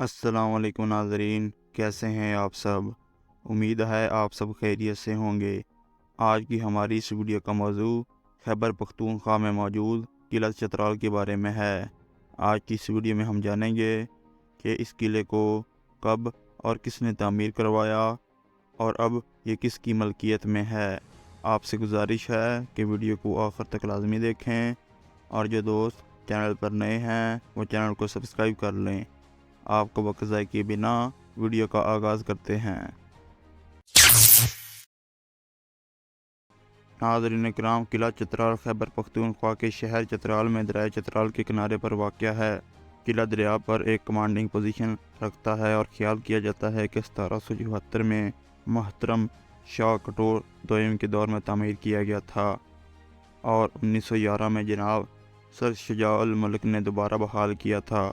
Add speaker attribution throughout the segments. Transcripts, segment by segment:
Speaker 1: السلام علیکم ناظرین، کیسے ہیں آپ سب؟ امید ہے آپ سب خیریت سے ہوں گے۔ آج کی ہماری اس ویڈیو کا موضوع خیبر پختونخوا میں موجود قلعہ چترال کے بارے میں ہے۔ آج کی اس ویڈیو میں ہم جانیں گے کہ اس قلعے کو کب اور کس نے تعمیر کروایا اور اب یہ کس کی ملکیت میں ہے۔ آپ سے گزارش ہے کہ ویڈیو کو آخر تک لازمی دیکھیں، اور جو دوست چینل پر نئے ہیں وہ چینل کو سبسکرائب کر لیں۔ آپ کو وقت ضائع کیے بنا ویڈیو کا آغاز کرتے ہیں۔ ناظرین کرام، قلعہ چترال خیبر پختونخوا کے شہر چترال میں دریائے چترال کے کنارے پر واقع ہے۔ قلعہ دریا پر ایک کمانڈنگ پوزیشن رکھتا ہے اور خیال کیا جاتا ہے کہ 1774 میں محترم شاہ کٹور دوئم کے دور میں تعمیر کیا گیا تھا اور 1911 میں جناب سر شجاع الملک نے دوبارہ بحال کیا تھا۔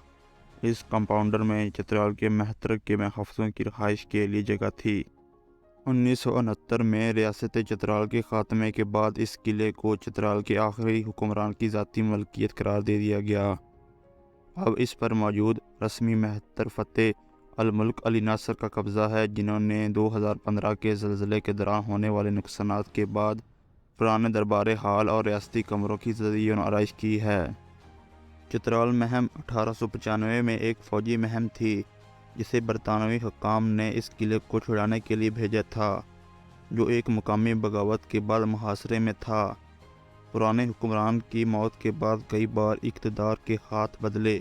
Speaker 1: اس کمپاؤنڈر میں چترال کے محترق کے محافظوں کی رہائش کے لیے جگہ تھی۔ 1969 میں ریاست چترال کے خاتمے کے بعد اس قلعے کو چترال کے آخری حکمران کی ذاتی ملکیت قرار دے دیا گیا۔ اب اس پر موجود رسمی محتر فتح الملک علی ناصر کا قبضہ ہے، جنہوں نے 2015 کے زلزلے کے دوران ہونے والے نقصانات کے بعد پرانے دربار حال اور ریاستی کمروں کی تزئین و آرائش کی ہے۔ چترال مہم 1895 میں ایک فوجی مہم تھی جسے برطانوی حکام نے اس قلعے کو چھڑانے کے لیے بھیجا تھا، جو ایک مقامی بغاوت کے بعد محاصرے میں تھا۔ پرانے حکمران کی موت کے بعد کئی بار اقتدار کے ہاتھ بدلے۔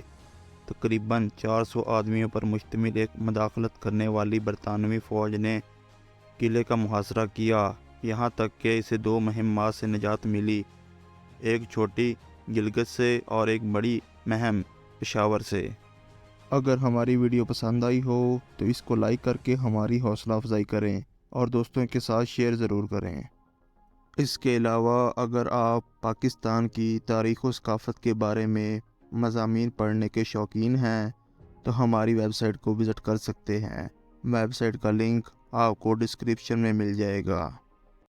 Speaker 1: تقریباً 400 آدمیوں پر مشتمل ایک مداخلت کرنے والی برطانوی فوج نے قلعے کا محاصرہ کیا، یہاں تک کہ اسے 2 مہمات سے نجات ملی، ایک چھوٹی گلگت سے اور ایک بڑی مہم پشاور سے۔ اگر ہماری ویڈیو پسند آئی ہو تو اس کو لائک کر کے ہماری حوصلہ افزائی کریں اور دوستوں کے ساتھ شیئر ضرور کریں۔ اس کے علاوہ اگر آپ پاکستان کی تاریخ و ثقافت کے بارے میں مضامین پڑھنے کے شوقین ہیں تو ہماری ویب سائٹ کو وزٹ کر سکتے ہیں۔ ویب سائٹ کا لنک آپ کو ڈسکرپشن میں مل جائے گا۔